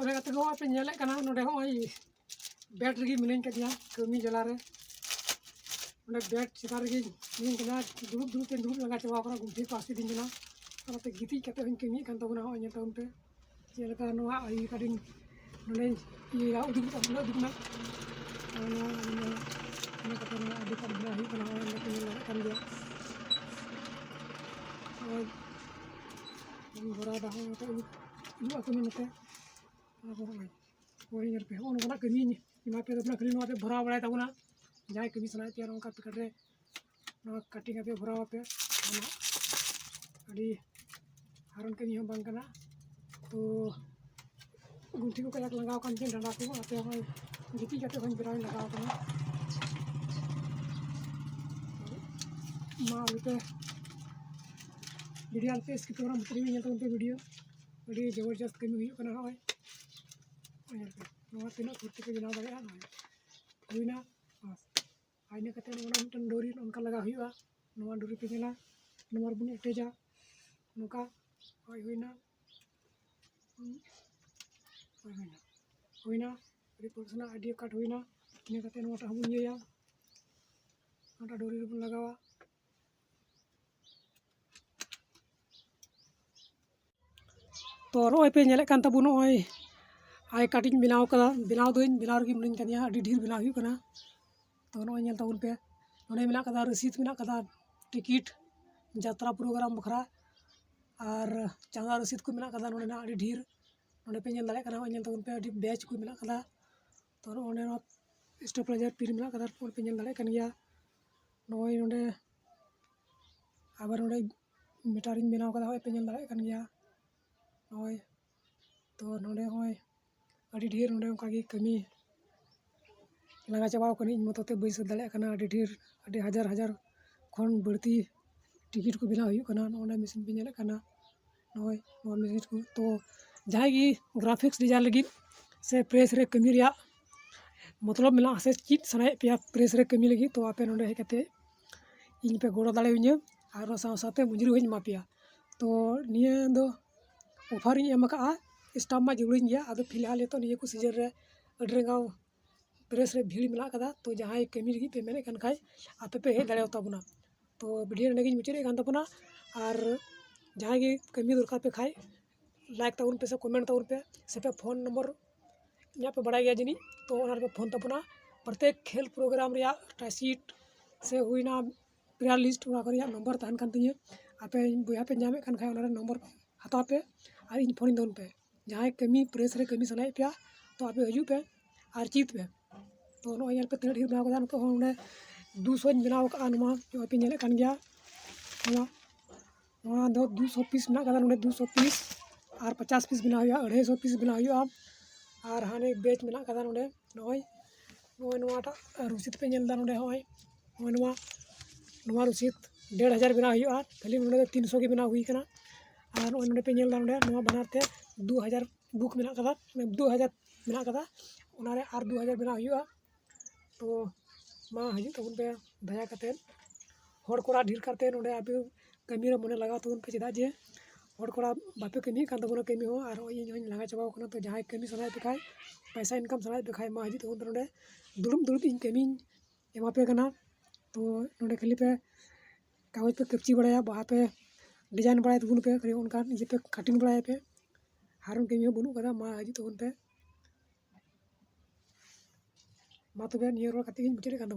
ᱚᱱᱟ ᱠᱟᱛᱮ ᱦᱚᱸ ᱯᱮ ᱧᱮᱞᱮᱫ ᱠᱟᱱᱟ ᱱᱚᱰᱮ ᱦᱚᱸ ᱵᱮᱰ ᱨᱮᱜᱮ ᱢᱤᱱᱟᱹᱧ ᱠᱟᱫᱤᱧᱟ ᱠᱟᱹᱢᱤ ᱡᱟᱞᱟ ᱨᱮ ᱚᱸᱰᱮ ᱵᱮᱰ ᱪᱮᱛᱟन ᱨᱮᱜᱮ ᱢᱤᱱᱟᱹᱧ ᱠᱟᱫᱟ ᱫᱩᱲᱩᱵ ᱛᱮ ᱫᱩᱲᱩᱵ ᱞᱟᱜᱟ ᱪᱟᱵᱟᱣ ᱠᱟᱱᱟ ᱜᱩᱱᱴᱷᱤ ᱠᱚ ᱦᱟᱹᱥᱩᱭᱤᱫᱤᱧ ᱠᱟᱱᱟ ᱚᱱᱟᱛᱮ ᱜᱤᱛᱤᱡ ᱠᱟᱛᱮ ᱦᱚᱸᱧ ᱠᱟᱹᱢᱤᱭᱮᱫ ᱠᱟᱱ ᱛᱟᱵᱚᱱᱟ ᱦᱚᱸᱜᱼᱚᱭ ᱧᱮᱞ ᱛᱟᱵᱚᱱ ᱯᱮ ᱪᱮᱫ ᱞᱮᱠᱟ ᱱᱚᱣᱟ ᱤᱭᱟᱹ ᱠᱟᱹᱴᱤᱧ ᱱᱚᱰᱮᱧ ᱤᱭᱟᱹ ᱩᱫᱩᱜ ᱠᱟᱱᱟ ᱚᱱᱟ ᱠᱟᱛᱮ ᱱᱚᱣᱟ ᱟᱹᱰᱤ ᱠᱟᱴ ᱵᱮᱱᱟᱣ ᱦᱩᱭᱩᱜ ᱠᱟᱱᱟ ᱚᱸᱰᱮ ᱠᱚ ᱧᱮᱞ ᱫᱟᱲᱮᱭᱟᱜ ᱠᱟᱱ ᱜᱮᱭᱟ ᱵᱷᱚᱨᱟᱣᱫᱟ ᱦᱚᱸ ᱱᱚᱛᱮ ᱩᱫᱩᱜ ᱟᱠᱚ ᱢᱮ ᱱᱚᱛᱮ ᱦᱳᱭ ᱧᱮᱞ ᱯᱮ ᱦᱚᱸᱜᱼᱚ ᱱᱚᱝᱠᱟᱱᱟᱜ ᱠᱟᱹᱢᱤᱧ ᱮᱢᱟ ᱯᱮ ᱛᱟᱵᱚᱱᱟ ᱠᱷᱟᱹᱞᱤ ᱱᱚᱣᱟ ᱯᱮ ᱵᱷᱚᱨᱟᱣ ᱵᱟᱲᱟᱭ ᱛᱟᱵᱚᱱᱟ ᱡᱟᱦᱟᱸᱭ ᱠᱟᱹᱢᱤ ᱥᱟᱱᱟᱭᱮᱫ ᱯᱮᱭᱟ ᱱᱚᱝᱠᱟ ᱯᱮ ᱠᱟᱴᱨᱮ ᱱᱚᱣᱟ ᱠᱟᱴᱤᱝ ᱟᱯᱮ ᱵᱷᱚᱨᱟᱣ ᱟᱯᱮ ᱚᱱᱟ ᱟᱹᱰᱤ ᱦᱟᱨᱚᱱ ᱠᱟᱹᱢᱤ ᱦᱚᱸ ᱵᱟᱝ ᱠᱟᱱᱟ ᱛᱚ ᱜᱩᱱᱴᱷᱤ ᱠᱚ ᱠᱟᱡᱟᱠ ᱞᱟᱸᱜᱟᱣ ᱠᱟᱱ ᱛᱤᱧ ᱰᱟᱸᱰᱟ ᱠᱚ ᱟᱯᱮ ᱦᱚᱸ ᱜᱤᱛᱤᱡ ᱠᱟᱛᱮ ᱦᱚᱸᱧ ᱵᱮᱱᱟᱣᱤᱧ ᱞᱟᱜᱟᱣ ᱠᱟᱱᱟ ᱢᱟ ᱟᱞᱩᱯᱮ ᱵᱷᱤᱰᱤᱭᱳ ᱟᱞᱯᱮ ᱥᱠᱤᱯ ᱠᱟᱜᱼᱟ ᱢᱩᱪᱟᱹᱫ ᱧᱮᱞ ᱛᱟᱵᱚᱱ ᱯᱮ ᱵᱷᱤᱰᱤᱭᱳ ᱟᱹᱰᱤ ᱡᱚᱵᱚᱨᱡᱚᱥᱛ ᱠᱟᱹᱢᱤ ᱦᱩᱭᱩᱜ ᱠᱟᱱᱟ ᱱᱚᱜᱼᱚᱭ ᱧᱮᱞ ᱯᱮ ᱱᱚᱣᱟ ᱛᱤᱱᱟᱹᱜ ᱯᱷᱩᱨᱛᱤ ᱯᱮ ᱵᱮᱱᱟᱣ ᱫᱟᱲᱮᱭᱟᱜᱼᱟ ᱱᱚᱜᱼᱚᱭ ᱦᱩᱭᱱᱟ ᱵᱟᱥ ᱤᱱᱟᱹ ᱠᱟᱛᱮ ᱚᱱᱟ ᱢᱤᱫᱴᱮᱱ ᱰᱳᱨᱤ ᱚᱱᱠᱟ ᱞᱟᱜᱟᱣ ᱦᱩᱭᱩᱜᱼᱟ ᱱᱚᱣᱟ ᱰᱳᱨᱤ ᱯᱮ ᱧᱮᱞᱟ ᱱᱚᱣᱟ ᱨᱮᱵᱚᱱ ᱮᱴᱮᱡᱟ ᱱᱚᱝᱠᱟ ᱦᱳᱭ ᱦᱩᱭᱱᱟ ᱦᱩᱭᱱᱟ ᱟᱹᱰᱤ ᱯᱚᱨᱥᱚᱱᱟᱜ ᱟᱹᱰᱤ ᱠᱟᱴ ᱦᱩᱭᱱᱟ ᱤᱱᱟᱹ ᱠᱟᱛᱮ ᱱᱚᱣᱟᱴᱟᱜ ᱦᱚᱸᱵᱚᱱ ᱤᱭᱟᱹᱭᱟ ᱱᱚᱣᱟᱴᱟᱜ ᱰᱳᱨᱤ ᱨᱮᱵᱚᱱ ᱞᱟᱜᱟᱣᱟ ᱛᱚ ᱱᱚᱜᱼᱚᱭ ᱯᱮ ᱧᱮᱞᱮᱫ ᱠᱟᱱ ᱛᱟᱵᱚᱱ ᱱᱚᱜᱼᱚᱭ ᱟᱭ ᱠᱟᱴᱤᱧ ᱵᱮᱱᱟᱣ ᱠᱟᱫᱟ ᱵᱮᱱᱟᱣ ᱨᱮᱜᱮ ᱢᱤᱱᱟᱹᱧ ᱠᱟᱫᱤᱧᱟ ᱟᱹᱰᱤ ᱰᱷᱮᱨ ᱵᱮᱱᱟᱣ ᱦᱩᱭᱩᱜ ᱠᱟᱱᱟ ᱛᱚ ᱱᱚᱜᱼᱚᱭ ᱧᱮᱞ ᱛᱟᱵᱚᱱ ᱯᱮ ᱱᱚᱰᱮ ᱢᱮᱱᱟᱜ ᱠᱟᱫᱟ ᱨᱚᱥᱤᱫ ᱢᱮᱱᱟᱜ ᱠᱟᱫᱟ ᱴᱤᱠᱤᱴ ᱡᱟᱛᱨᱟ ᱯᱨᱳᱜᱨᱟᱢ ᱵᱟᱠᱷᱨᱟ ᱟᱨ ᱪᱟᱸᱫᱟ ᱨᱚᱥᱤᱫ ᱠᱚ ᱢᱮᱱᱟᱜ ᱠᱟᱫᱟ ᱱᱚᱰᱮᱱᱟᱜ ᱟᱹᱰᱤ ᱰᱷᱮᱨ ᱱᱚᱰᱮ ᱯᱮ ᱧᱮᱞ ᱫᱟᱲᱮᱭᱟᱜ ᱠᱟᱱᱟ ᱧᱮᱞ ᱛᱟᱵᱚᱱ ᱯᱮ ᱟᱹᱰᱤ ᱵᱮᱪ ᱠᱚ ᱢᱮᱱᱟᱜ ᱠᱟᱫᱟ ᱛᱚ ᱱᱚᱰᱮ ᱱᱚᱣᱟ ᱥᱴᱮᱯᱞᱟইᱡᱟᱨ ᱯᱤᱱ ᱢᱮᱱᱟᱜ ᱠᱟᱫᱟ ᱯᱮ ᱧᱮᱞ ᱫᱟᱲᱮᱭᱟᱜ ᱠᱟᱱ ᱜᱮᱭᱟ ᱱᱚᱜᱼᱚᱭ ᱱᱚᱰᱮ ᱟᱵᱟᱨ ᱱᱚᱰᱮ ᱢᱤᱴᱟᱨᱤᱧ ᱵᱮᱱᱟᱣ ᱠᱟᱫᱟ ᱯᱮ ᱧᱮᱞ ᱫᱟᱲᱮᱭᱟᱜ ᱠᱟᱱ ᱜᱮᱭᱟ ᱱᱚᱜᱼᱚᱭ ᱛᱚ ᱱᱚᱰᱮ ᱦᱚᱸ ᱟᱹᱰᱤ ᱰᱷᱮᱨ ᱱᱚᱰᱮ ᱚᱱᱠᱟᱜᱮ ᱠᱟᱹᱢᱤ ᱞᱟᱜᱟ ᱪᱟᱵᱟᱣ ᱠᱟᱹᱱᱟᱹᱧ ᱤᱧ ᱢᱚᱛᱚ ᱛᱮ ᱵᱟᱹᱧ ᱥᱟᱹᱛ ᱫᱟᱲᱮᱭᱟᱜ ᱠᱟᱱᱟ ᱟᱹᱰᱤ ᱰᱷᱮᱨ ᱟᱹᱰᱤ ᱦᱟᱡᱟᱨ ᱠᱷᱚᱱ ᱵᱟᱹᱲᱛᱤ ᱴᱤᱠᱤᱴ ᱠᱚ ᱵᱮᱱᱟᱣ ᱦᱩᱭᱩᱜ ᱠᱟᱱᱟ ᱱᱚᱜᱼᱚ ᱱᱚᱣᱟ ᱢᱮᱥᱤᱱ ᱯᱮ ᱧᱮᱞᱮᱫ ᱠᱟᱱᱟ ᱱᱚᱜᱼᱚᱭ ᱱᱚᱣᱟ ᱢᱮᱥᱤᱱ ᱠᱚ ᱛᱚ ᱡᱟᱦᱟᱸᱭ ᱜᱮ ᱜᱨᱟᱯᱷᱤᱠᱥ ᱰᱤᱡᱟᱭᱤᱱ ᱞᱟᱹᱜᱤᱫ ᱥᱮ ᱯᱨᱮᱥ ᱨᱮ ᱠᱟᱹᱢᱤ ᱨᱮᱭᱟᱜ ᱢᱚᱛᱞᱚᱵ ᱢᱮᱱᱟᱜᱼᱟ ᱥᱮ ᱪᱮᱫ ᱥᱟᱱᱟᱭᱮᱫ ᱯᱮᱭᱟ ᱯᱨᱮᱥ ᱨᱮ ᱠᱟᱹᱢᱤ ᱞᱟᱹᱜᱤᱫ ᱛᱚ ᱟᱯᱮ ᱱᱚᱰᱮ ᱦᱮᱡ ᱠᱟᱛᱮ ᱤᱧ ᱯᱮ ᱜᱚᱲᱚ ᱫᱟᱲᱮᱭᱟᱹᱧᱟᱹ ᱟᱨ ᱚᱱᱟ ᱥᱟᱶᱛᱮ ᱢᱚᱡᱩᱨᱤ ᱦᱚᱸᱧ ᱮᱢᱟ ᱯᱮᱭᱟ ᱛᱚ ᱱᱤᱭᱟᱹ ᱫᱚ ᱚᱯᱷᱟᱨᱤᱧ ᱮᱢ ᱟᱠᱟᱫᱼᱟ ᱥᱴᱟᱢᱯ ᱢᱟ ᱡᱟᱹᱨᱩᱲᱤᱧ ᱜᱮᱭᱟ ᱟᱫᱚ ᱯᱷᱤᱞᱦᱟᱞ ᱱᱤᱛᱚᱜ ᱱᱤᱭᱟᱹ ᱠᱚ ᱥᱤᱡᱤᱱ ᱨᱮ ᱟᱹᱰᱤ ᱨᱟᱸᱜᱟᱣ ᱯᱨᱮᱥ ᱨᱮ ᱵᱷᱤᱲ ᱢᱮᱱᱟᱜ ᱠᱟᱫᱟ ᱛᱚ ᱡᱟᱦᱟᱸᱭ ᱠᱟᱹᱢᱤ ᱞᱟᱹᱜᱤᱫ ᱯᱮ ᱢᱮᱱᱮᱫ ᱠᱟᱱ ᱠᱷᱟᱡ ᱟᱯᱮ ᱯᱮ ᱦᱮᱡ ᱫᱟᱲᱮᱭᱟ ᱛᱟᱵᱚᱱᱟ ᱛᱚ ᱵᱷᱤᱰᱤᱭᱳ ᱱᱚᱰᱮᱜᱤᱧ ᱢᱩᱪᱟᱹᱫᱮᱫ ᱠᱟᱱ ᱛᱟᱵᱚᱱᱟ ᱟᱨ ᱡᱟᱦᱟᱸᱭ ᱜᱮ ᱠᱟᱹᱢᱤ ᱫᱚᱨᱠᱟর ᱯᱮ ᱠᱷᱟᱡ ᱞᱟᱭᱤᱠ ᱛᱟᱵᱚᱱ ᱯᱮ ᱥᱮ ᱠᱚᱢᱮᱱᱴ ᱛᱟᱵᱚᱱ ᱯᱮ ᱥᱮ ᱯᱮ ᱯᱷᱳᱱ ᱱᱚᱢᱵᱚᱨ ᱤᱧᱟᱹᱜ ᱯᱮ ᱵᱟᱲᱟᱭ ᱜᱮᱭᱟ ᱡᱟᱹᱱᱤᱡ ᱛᱚ ᱚᱱᱟ ᱨᱮᱯᱮ ᱯᱷᱳᱱ ᱛᱟᱵᱚᱱᱟ ᱯᱨᱚᱛᱮᱠ ᱠᱷᱮᱞ ᱯᱨᱳᱜᱨᱟᱢ ᱨᱮᱭᱟᱜ ᱴᱟᱭᱥᱤᱴ ᱥᱮ ᱦᱩᱭᱱᱟ ᱯᱞᱮᱭᱟᱨ ᱞᱤᱥᱴ ᱚᱱᱟ ᱠᱚ ᱨᱮᱭᱟᱜ ᱱᱚᱢᱵᱚᱨ ᱛᱟᱦᱮᱱ ᱠᱟᱱ ᱛᱤᱧᱟᱹ ᱟᱯᱮ ᱵᱚᱭᱦᱟ ᱯᱮ ᱧᱟᱢᱮᱫ ᱠᱟᱱ ᱠᱷᱟᱡ ᱚᱱᱟ ᱱᱚᱢᱵᱚᱨ ᱦᱟᱛᱟᱣ ᱯᱮ ᱟᱨ ᱤᱧ ᱯᱷᱳᱱᱤᱧ ᱛᱟᱵᱚᱱ ᱯᱮ ᱡᱟᱦᱟᱸᱭ ᱠᱟᱹᱢᱤ ᱯᱨᱮᱥ ᱨᱮ ᱠᱟᱹᱢᱤ ᱥᱟᱱᱟᱭᱮᱫ ᱯᱮᱭᱟ ᱛᱚ ᱟᱯᱮ ᱦᱤᱡᱩᱜ ᱯᱮ ᱟᱨ ᱪᱮᱫ ᱯᱮ ᱛᱚ ᱱᱚᱜᱼᱚᱭ ᱧᱮᱞ ᱯᱮ ᱛᱤᱱᱟᱹᱜ ᱰᱷᱮᱨ ᱵᱮᱱᱟᱣ ᱠᱟᱫᱟ ᱱᱤᱛᱚᱜ ᱦᱚᱸ ᱱᱚᱰᱮ 200ᱧ ᱵᱮᱱᱟᱣ ᱠᱟᱜᱼᱟ ᱱᱚᱣᱟ ᱯᱮ ᱧᱮᱞᱮᱫ ᱠᱟᱱ ᱜᱮᱭᱟ ᱱᱚᱣᱟ ᱫᱚ 200 ᱯᱤᱥ ᱢᱮᱱᱟᱜ ᱠᱟᱫᱟ ᱱᱚᱰᱮ 200 ᱯᱤᱥ ᱟᱨ 50 ᱯᱤᱥ ᱵᱮᱱᱟᱣ ᱦᱩᱭᱩᱜᱼᱟ 250 ᱯᱤᱥ ᱵᱮᱱᱟᱣ ᱦᱩᱭᱩᱜᱼᱟ ᱟᱨ ᱦᱟᱱᱮ ᱵᱮᱪ ᱢᱮᱱᱟᱜ ᱠᱟᱫᱟ ᱱᱚᱰᱮ ᱱᱚᱜᱼᱚᱭ ᱱᱚᱣᱟᱴᱟᱜ ᱨᱚᱥᱤᱫ ᱯᱮ ᱧᱮᱞ ᱮᱫᱟ ᱱᱚᱰᱮ ᱱᱚᱜᱼᱚᱭ ᱱᱚᱣᱟ ᱨᱚᱥᱤᱫ 1500 ᱵᱮᱱᱟᱣ ᱦᱩᱭᱩᱜᱼᱟ ᱠᱷᱟᱹᱞᱤ ᱱᱚᱰᱮ ᱫᱚ 300 ᱜᱮ ᱵᱮᱱᱟᱣ ᱦᱩᱭ ᱠᱟᱱᱟ ᱟᱨ ᱱᱚᱜᱼᱚᱭ ᱱᱚᱰᱮ ᱯᱮ ᱧᱮᱞ ᱮᱫᱟ ᱱᱚᱰᱮ ᱱᱚᱣᱟ ᱵᱟᱱᱟᱨ ᱛᱮ 2000 ᱵᱩᱠ ᱢᱮᱱᱟᱜ ᱠᱟᱫᱟ 2000 ᱢᱮᱱᱟᱜ ᱠᱟᱫᱟ ᱚᱱᱟᱨᱮ ᱟᱨ 2000 ᱵᱮᱱᱟᱣ ᱦᱩᱭᱩᱜᱼᱟ ᱛᱚ ᱢᱟ ᱦᱤᱡᱩᱜ ᱛᱟᱵᱚᱱ ᱯᱮ ᱫᱟᱭᱟ ᱠᱟᱛᱮᱫ ᱦᱚᱲ ᱠᱚᱲᱟ ᱰᱷᱮᱨ ᱠᱟᱨᱛᱮ ᱱᱚᱰᱮ ᱟᱯᱮ ᱠᱟᱹᱢᱤᱨᱮ ᱢᱚᱱᱮ ᱞᱟᱜᱟᱣ ᱛᱟᱵᱚᱱ ᱯᱮ ᱪᱮᱫᱟᱜ ᱡᱮ ᱦᱚᱲ ᱠᱚᱲᱟ ᱵᱟᱯᱮ ᱠᱟᱹᱢᱤᱭᱮᱫ ᱠᱟᱱ ᱛᱟᱵᱚᱱᱟ ᱠᱟᱹᱢᱤ ᱦᱚᱸ ᱟᱨ ᱤᱧ ᱦᱚᱸᱧ ᱞᱟᱸᱜᱟ ᱪᱟᱵᱟᱣ ᱠᱟᱱᱟ ᱛᱚ ᱡᱟᱦᱟᱸᱭ ᱠᱟᱹᱢᱤ ᱥᱟᱱᱟᱭᱮᱫ ᱯᱮ ᱠᱷᱟᱡ ᱯᱚᱭᱥᱟ ᱤᱱᱠᱟᱢ ᱥᱟᱱᱟᱭᱮᱫ ᱯᱮ ᱠᱷᱟᱡ ᱢᱟ ᱦᱤᱡᱩᱜ ᱛᱟᱵᱚᱱ ᱯᱮ ᱱᱚᱰᱮ ᱫᱩᱲᱩᱵ ᱤᱧ ᱠᱟᱹᱢᱤᱧ ᱮᱢᱟ ᱯᱮ ᱠᱟᱱᱟ ᱛᱚ ᱱᱚᱰᱮ ᱠᱷᱟᱹᱞᱤ ᱯᱮ ᱠᱟᱜᱚᱡᱽ ᱯᱮ ᱠᱟᱹᱯᱪᱤ ᱵᱟᱲᱟᱭᱟ ᱵᱟᱦᱟ ᱯᱮ ᱰᱤᱡᱟᱭᱤᱱ ᱵᱟᱲᱟᱭ ᱛᱟᱵᱚᱱ ᱯᱮ ᱠᱷᱟᱹᱞᱤ ᱚᱱᱠᱟᱱ ᱤᱭᱟᱹ ᱯᱮ ᱠᱟᱴᱤᱝ ᱵᱟᱲᱟᱭᱟ ᱯᱮ ᱦᱟᱨᱚᱱ ᱠᱟᱹᱢᱤ ᱦᱚᱸ ᱵᱟᱹᱱᱩᱜ ᱠᱟᱫᱟ ᱢᱟ ᱦᱤᱡᱩᱜ ᱛᱟᱵᱚᱱ ᱯᱮ ᱢᱟ ᱛᱚᱵᱮ ᱱᱤᱭᱟᱹ ᱨᱚᱲ ᱠᱟᱛᱮ ᱜᱤᱧ ᱢᱩᱪᱟᱹᱫᱮᱫ ᱠᱟᱱ ᱛᱟᱵᱚᱱᱟ।